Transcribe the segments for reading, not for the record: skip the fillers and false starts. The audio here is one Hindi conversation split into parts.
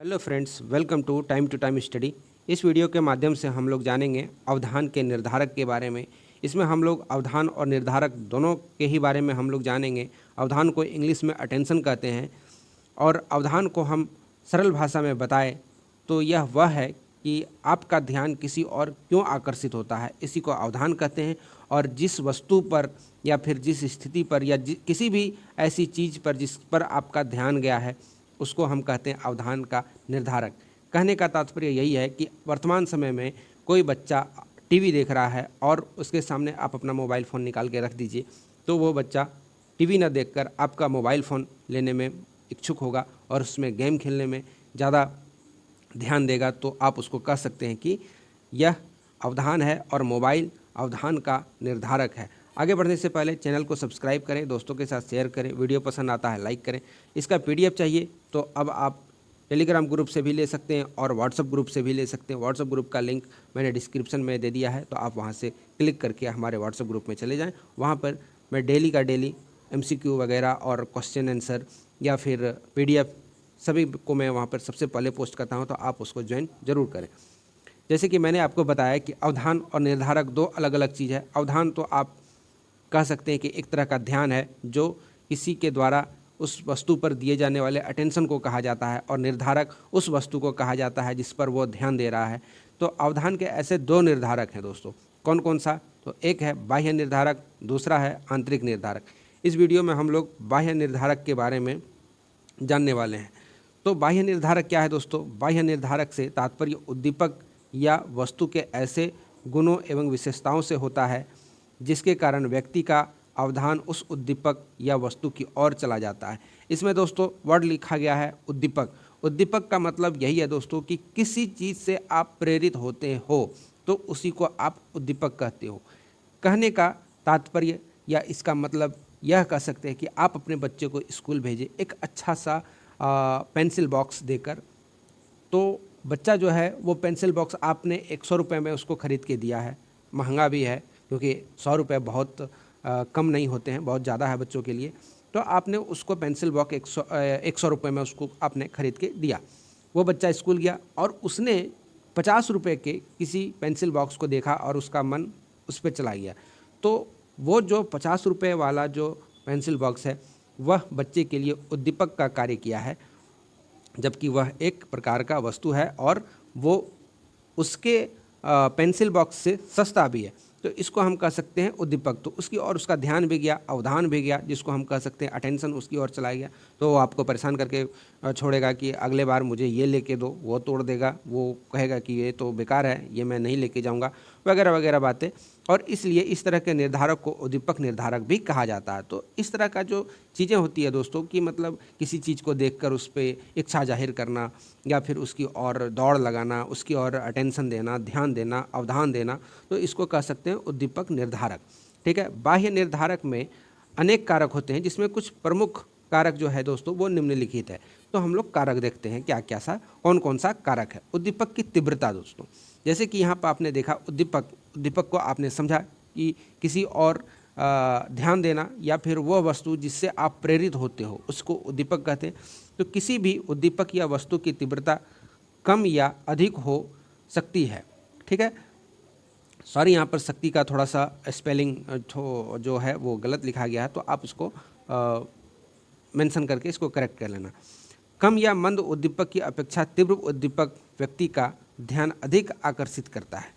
Hello friends, welcome to time study. इस वीडियो के माध्यम से हम लोग जानेंगे अवधान के निर्धारक के बारे में। इसमें हम लोग अवधान और निर्धारक दोनों के ही बारे में हम लोग जानेंगे। अवधान को इंग्लिश में अटेंशन कहते हैं और अवधान को हम सरल भाषा में बताएं तो यह वह है कि आपका ध्यान किसी और क्यों आकर्षित होता है, इसी को अवधान कहते हैं। और जिस वस्तु पर या फिर जिस स्थिति पर या किसी भी ऐसी चीज़ पर जिस पर आपका ध्यान गया है उसको हम कहते हैं अवधान का निर्धारक। कहने का तात्पर्य यही है कि वर्तमान समय में कोई बच्चा टीवी देख रहा है और उसके सामने आप अपना मोबाइल फ़ोन निकाल के रख दीजिए, तो वो बच्चा टीवी न देखकर आपका मोबाइल फ़ोन लेने में इच्छुक होगा और उसमें गेम खेलने में ज़्यादा ध्यान देगा। तो आप उसको कह सकते हैं कि यह अवधान है और मोबाइल अवधान का निर्धारक है। आगे बढ़ने से पहले चैनल को सब्सक्राइब करें, दोस्तों के साथ शेयर करें, वीडियो पसंद आता है लाइक करें। इसका पीडीएफ चाहिए तो अब आप टेलीग्राम ग्रुप से भी ले सकते हैं और व्हाट्सएप ग्रुप से भी ले सकते हैं। व्हाट्सएप ग्रुप का लिंक मैंने डिस्क्रिप्शन में दे दिया है, तो आप वहां से क्लिक करके हमारे व्हाट्सएप ग्रुप में चले जाएँ। वहाँ पर मैं डेली का डेली MCQ वगैरह और क्वेश्चन आंसर या फिर PDF सभी को मैं वहाँ पर सबसे पहले पोस्ट करता हूँ, तो आप उसको ज्वाइन ज़रूर करें। जैसे कि मैंने आपको बताया कि अवधान और निर्धारक दो अलग अलग चीज़ है। अवधान तो आप कह सकते हैं कि एक तरह का ध्यान है जो किसी के द्वारा उस वस्तु पर दिए जाने वाले अटेंशन को कहा जाता है, और निर्धारक उस वस्तु को कहा जाता है जिस पर वो ध्यान दे रहा है। तो अवधान के ऐसे दो निर्धारक हैं दोस्तों। कौन कौन सा? तो एक है बाह्य निर्धारक, दूसरा है आंतरिक निर्धारक। इस वीडियो में हम लोग बाह्य निर्धारक के बारे में जानने वाले हैं। तो बाह्य निर्धारक क्या है दोस्तों? बाह्य निर्धारक से तात्पर्य उद्दीपक या वस्तु के ऐसे गुणों एवं विशेषताओं से होता है जिसके कारण व्यक्ति का अवधान उस उद्दीपक या वस्तु की ओर चला जाता है। इसमें दोस्तों वर्ड लिखा गया है उद्दीपक। उद्दीपक का मतलब यही है दोस्तों कि किसी चीज़ से आप प्रेरित होते हो तो उसी को आप उद्दीपक कहते हो। कहने का तात्पर्य या इसका मतलब यह कह सकते हैं कि आप अपने बच्चे को स्कूल भेजें एक अच्छा सा पेंसिल बॉक्स देकर, तो बच्चा जो है वो पेंसिल बॉक्स आपने 100 रुपये में उसको ख़रीद के दिया है। महंगा भी है क्योंकि 100 रुपये बहुत कम नहीं होते हैं, बहुत ज़्यादा है बच्चों के लिए। तो आपने उसको पेंसिल बॉक्स 100 रुपये में उसको आपने ख़रीद के दिया। वो बच्चा स्कूल गया और उसने 50 रुपये के किसी पेंसिल बॉक्स को देखा और उसका मन उस पर चला गया। तो वो जो 50 रुपये वाला जो पेंसिल बॉक्स है वह बच्चे के लिए उद्दीपक का कार्य किया है, जबकि वह एक प्रकार का वस्तु है और वो उसके पेंसिल बॉक्स से सस्ता भी है। तो इसको हम कह सकते हैं उद्दीपक। तो उसकी और उसका ध्यान भी गया, अवधान भी गया, जिसको हम कह सकते हैं अटेंशन उसकी ओर चला गया। तो वो आपको परेशान करके छोड़ेगा कि अगले बार मुझे ये लेके दो, वो तोड़ देगा, वो कहेगा कि ये तो बेकार है, ये मैं नहीं लेके जाऊंगा, वगैरह वगैरह बातें। और इसलिए इस तरह के निर्धारक को उद्दीपक निर्धारक भी कहा जाता है। तो इस तरह का जो चीज़ें होती है दोस्तों कि मतलब किसी चीज़ को देखकर उस पर इच्छा जाहिर करना या फिर उसकी ओर दौड़ लगाना, उसकी ओर अटेंशन देना, ध्यान देना, अवधान देना, तो इसको कह सकते हैं उद्दीपक निर्धारक। ठीक है। बाह्य निर्धारक में अनेक कारक होते हैं जिसमें कुछ प्रमुख कारक जो है दोस्तों वो निम्नलिखित है। तो हम लोग कारक देखते हैं क्या क्या सा कौन कौन सा कारक है। उद्दीपक की तीव्रता दोस्तों, जैसे कि यहाँ पर आपने देखा उद्दीपक को आपने समझा कि किसी और ध्यान देना या फिर वह वस्तु जिससे आप प्रेरित होते हो उसको उद्दीपक कहते हैं। तो किसी भी उद्दीपक या वस्तु की तीव्रता कम या अधिक हो सकती है। ठीक है। सॉरी, यहाँ पर शक्ति का थोड़ा सा स्पेलिंग जो है वो गलत लिखा गया है, तो आप उसको मेंशन करके इसको करेक्ट कर लेना। कम या मंद उद्दीपक की अपेक्षा तीव्र उद्दीपक व्यक्ति का ध्यान अधिक आकर्षित करता है।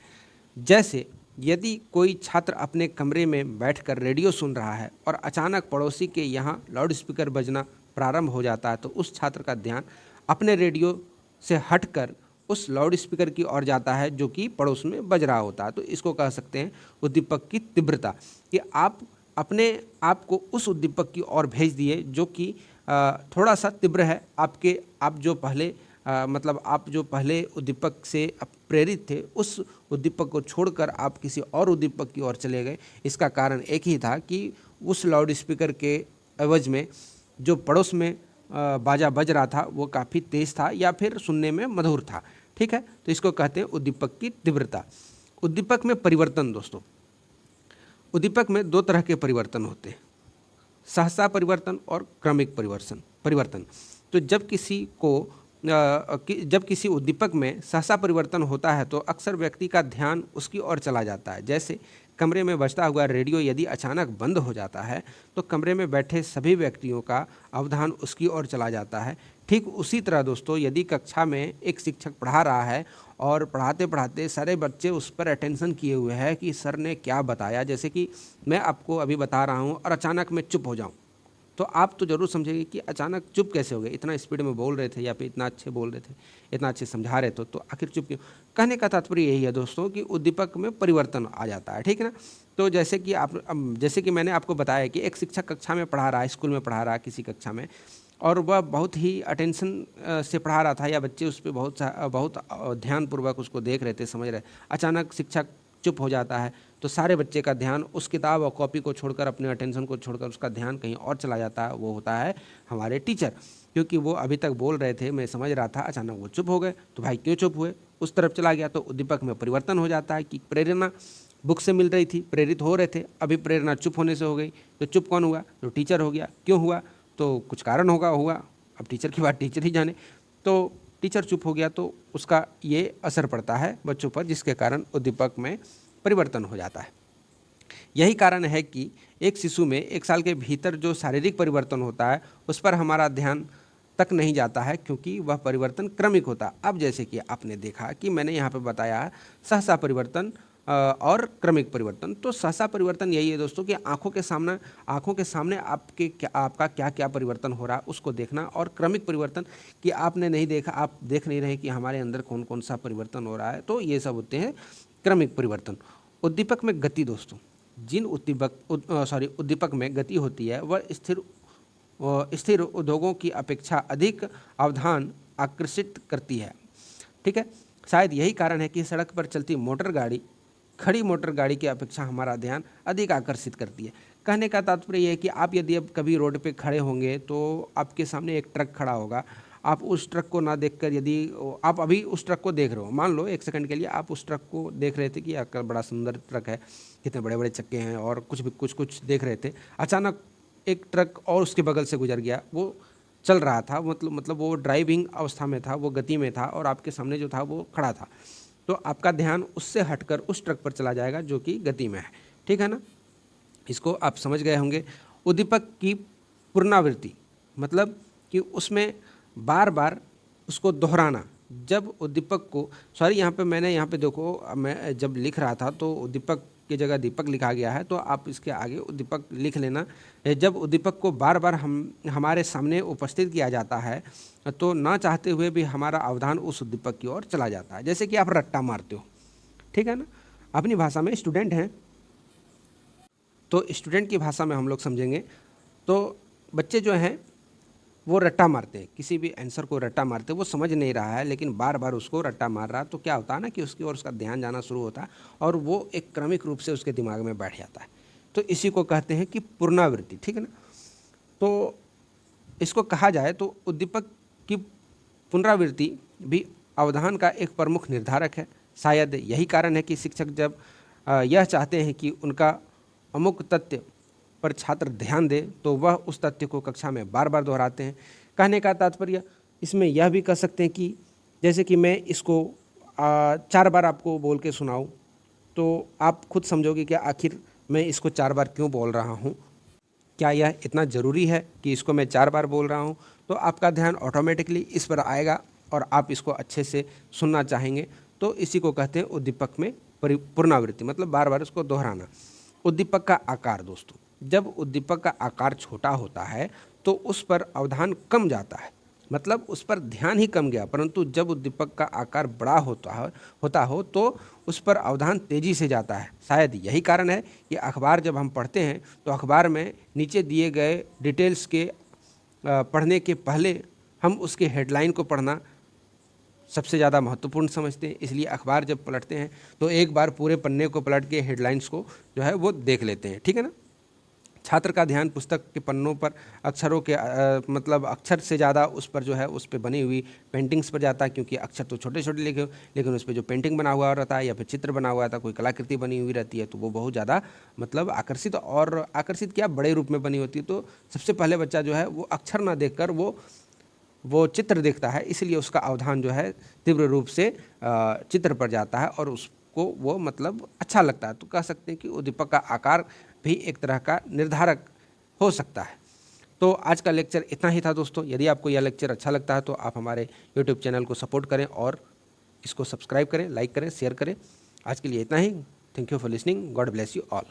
जैसे यदि कोई छात्र अपने कमरे में बैठकर रेडियो सुन रहा है और अचानक पड़ोसी के यहाँ लाउडस्पीकर बजना प्रारंभ हो जाता है, तो उस छात्र का ध्यान अपने रेडियो से हटकर उस लाउडस्पीकर की ओर जाता है जो कि पड़ोस में बज रहा होता है। तो इसको कह सकते हैं उद्दीपक की तीव्रता, कि आप अपने आप को उस उद्दीपक की ओर भेज दिए जो कि थोड़ा सा तीव्र है। आप जो पहले उद्दीपक से प्रेरित थे उस उद्दीपक को छोड़कर आप किसी और उद्दीपक की ओर चले गए। इसका कारण एक ही था कि उस लाउडस्पीकर के एवज में जो पड़ोस में बाजा बज रहा था वो काफ़ी तेज़ था या फिर सुनने में मधुर था। ठीक है। तो इसको कहते हैं उद्दीपक की तीव्रता। उद्दीपक में परिवर्तन दोस्तों, उद्दीपक में दो तरह के परिवर्तन होते हैं, सहसा परिवर्तन और क्रमिक परिवर्तन। तो जब किसी को जब किसी उद्दीपक में सहसा परिवर्तन होता है तो अक्सर व्यक्ति का ध्यान उसकी ओर चला जाता है। जैसे कमरे में बजता हुआ रेडियो यदि अचानक बंद हो जाता है तो कमरे में बैठे सभी व्यक्तियों का अवधान उसकी ओर चला जाता है। ठीक उसी तरह दोस्तों, यदि कक्षा में एक शिक्षक पढ़ा रहा है और पढ़ाते पढ़ाते सारे बच्चे उस पर अटेंशन किए हुए हैं कि सर ने क्या बताया, जैसे कि मैं आपको अभी बता रहा हूँ और अचानक मैं चुप हो जाऊँ, तो आप तो ज़रूर समझेंगे कि अचानक चुप कैसे हो गए, इतना स्पीड में बोल रहे थे या फिर इतना अच्छे बोल रहे थे, इतना अच्छे समझा रहे थे, तो आखिर चुप क्यों। कहने का तात्पर्य यही है दोस्तों कि उद्दीपक में परिवर्तन आ जाता है, ठीक है ना। तो जैसे कि मैंने आपको बताया कि एक शिक्षक कक्षा में पढ़ा रहा है, स्कूल में पढ़ा रहा है किसी कक्षा में, और वह बहुत ही अटेंशन से पढ़ा रहा था या बच्चे उस पर बहुत ध्यानपूर्वक उसको देख रहे थे, समझ रहे। अचानक शिक्षक चुप हो जाता है तो सारे बच्चे का ध्यान उस किताब और कॉपी को छोड़कर, अपने अटेंशन को छोड़कर उसका ध्यान कहीं और चला जाता है। वो होता है हमारे टीचर, क्योंकि वो अभी तक बोल रहे थे, मैं समझ रहा था, अचानक वो चुप हो गए, तो भाई क्यों चुप हुए, उस तरफ चला गया। तो उद्दीपक में परिवर्तन हो जाता है कि प्रेरणा बुक से मिल रही थी, प्रेरित हो रहे थे, अभी प्रेरणा चुप होने से हो गई। तो चुप कौन हुआ, तो टीचर हो गया। क्यों हुआ, तो कुछ कारण हुआ, अब टीचर की बात टीचर ही जाने। तो टीचर चुप हो गया तो उसका ये असर पड़ता है बच्चों पर, जिसके कारण उद्दीपक में परिवर्तन हो जाता है। यही कारण है कि एक शिशु में 1 साल के भीतर जो शारीरिक परिवर्तन होता है उस पर हमारा ध्यान तक नहीं जाता है, क्योंकि वह परिवर्तन क्रमिक होता है। अब जैसे कि आपने देखा कि मैंने यहाँ पे बताया सहसा परिवर्तन और क्रमिक परिवर्तन। तो सहसा परिवर्तन यही है दोस्तों कि आंखों के सामने आपका क्या क्या परिवर्तन हो रहा है उसको देखना, और क्रमिक परिवर्तन कि आपने नहीं देखा, आप देख नहीं रहे कि हमारे अंदर कौन कौन सा परिवर्तन हो रहा है, तो ये सब होते हैं क्रमिक परिवर्तन। उद्दीपक में गति दोस्तों, जिन उद्दीपक में गति होती है वह स्थिर उद्योगों की अपेक्षा अधिक अवधान आकर्षित करती है, ठीक है। शायद यही कारण है कि सड़क पर चलती खड़ी मोटर गाड़ी की अपेक्षा हमारा ध्यान अधिक आकर्षित करती है। कहने का तात्पर्य यह है कि आप यदि अब कभी रोड पे खड़े होंगे तो आपके सामने एक ट्रक खड़ा होगा, आप उस ट्रक को ना देखकर, यदि आप अभी उस ट्रक को देख रहे हो, मान लो 1 सेकंड के लिए आप उस ट्रक को देख रहे थे कि आपका बड़ा सुंदर ट्रक है, कितने बड़े बड़े चक्के हैं और कुछ देख रहे थे। अचानक एक ट्रक और उसके बगल से गुजर गया, वो चल रहा था, मतलब वो ड्राइविंग अवस्था में था, वो गति में था, और आपके सामने जो था वो खड़ा था, तो आपका ध्यान उससे हटकर उस ट्रक पर चला जाएगा जो कि गति में है, ठीक है ना। इसको आप समझ गए होंगे। उद्दीपक की पुनरावृत्ति मतलब कि उसमें बार बार उसको दोहराना। जब उद्दीपक को यहाँ पे देखो, मैं जब लिख रहा था तो उद्दीपक की जगह दीपक लिखा गया है, तो आप इसके आगे उद्दीपक लिख लेना। जब उद्दीपक को बार बार हमारे सामने उपस्थित किया जाता है तो ना चाहते हुए भी हमारा अवधान उस उद्दीपक की ओर चला जाता है। जैसे कि आप रट्टा मारते हो, ठीक है ना, अपनी भाषा में स्टूडेंट हैं तो स्टूडेंट की भाषा में हम लोग समझेंगे, तो बच्चे जो हैं वो रट्टा मारते हैं, किसी भी आंसर को रट्टा मारते हैं, वो समझ नहीं रहा है लेकिन बार बार उसको रट्टा मार रहा है, तो क्या होता है ना कि उसकी ओर उसका ध्यान जाना शुरू होता है और वो एक क्रमिक रूप से उसके दिमाग में बैठ जाता है। तो इसी को कहते हैं कि पुनरावृत्ति, ठीक है ना। तो इसको कहा जाए तो उद्दीपक की पुनरावृत्ति भी अवधान का एक प्रमुख निर्धारक है। शायद यही कारण है कि शिक्षक जब यह चाहते हैं कि उनका अमुक तथ्य पर छात्र ध्यान दे तो वह उस तथ्य को कक्षा में बार बार दोहराते हैं। कहने का तात्पर्य इसमें यह भी कह सकते हैं कि जैसे कि मैं इसको 4 बार आपको बोल के सुनाऊं तो आप खुद समझोगे कि आखिर मैं इसको 4 बार क्यों बोल रहा हूं, क्या यह इतना ज़रूरी है कि इसको मैं 4 बार बोल रहा हूं। तो आपका ध्यान ऑटोमेटिकली इस पर आएगा और आप इसको अच्छे से सुनना चाहेंगे। तो इसी को कहते हैं उद्दीपक में पुनरावृत्ति, मतलब बार बार उसको दोहराना। उद्दीपक का आकार दोस्तों, जब उद्दीपक का आकार छोटा होता है तो उस पर अवधान कम जाता है, मतलब उस पर ध्यान ही कम गया। परंतु जब उद्दीपक का आकार बड़ा होता हो तो उस पर अवधान तेज़ी से जाता है। शायद यही कारण है कि अखबार जब हम पढ़ते हैं तो अखबार में नीचे दिए गए डिटेल्स के पढ़ने के पहले हम उसके हेडलाइन को पढ़ना सबसे ज़्यादा महत्वपूर्ण समझते हैं। इसलिए अखबार जब पलटते हैं तो एक बार पूरे पन्ने को पलट के हेडलाइंस को जो है वो देख लेते हैं, ठीक है ना। छात्र का ध्यान पुस्तक के पन्नों पर अक्षरों के मतलब अक्षर से ज़्यादा उस पर जो है उस पर बनी हुई पेंटिंग्स पर जाता है, क्योंकि अक्षर तो छोटे छोटे लिखे, लेकिन उस पर जो पेंटिंग बना हुआ रहता है या फिर चित्र बना हुआ रहता है, कोई कलाकृति बनी हुई रहती है, तो वो बहुत ज़्यादा मतलब आकर्षित क्या बड़े रूप में बनी होती है। तो सबसे पहले बच्चा जो है वो अक्षर ना देखकर वो वो चित्र देखता है, इसलिए उसका अवधान जो है तीव्र रूप से चित्र पर जाता है और उसको वो मतलब अच्छा लगता है। तो कह सकते हैं कि उद्दीपक का आकार भी एक तरह का निर्धारक हो सकता है। तो आज का लेक्चर इतना ही था दोस्तों। यदि आपको यह लेक्चर अच्छा लगता है तो आप हमारे यूट्यूब चैनल को सपोर्ट करें और इसको सब्सक्राइब करें, लाइक करें, शेयर करें। आज के लिए इतना ही। Thank you for listening. God bless you all.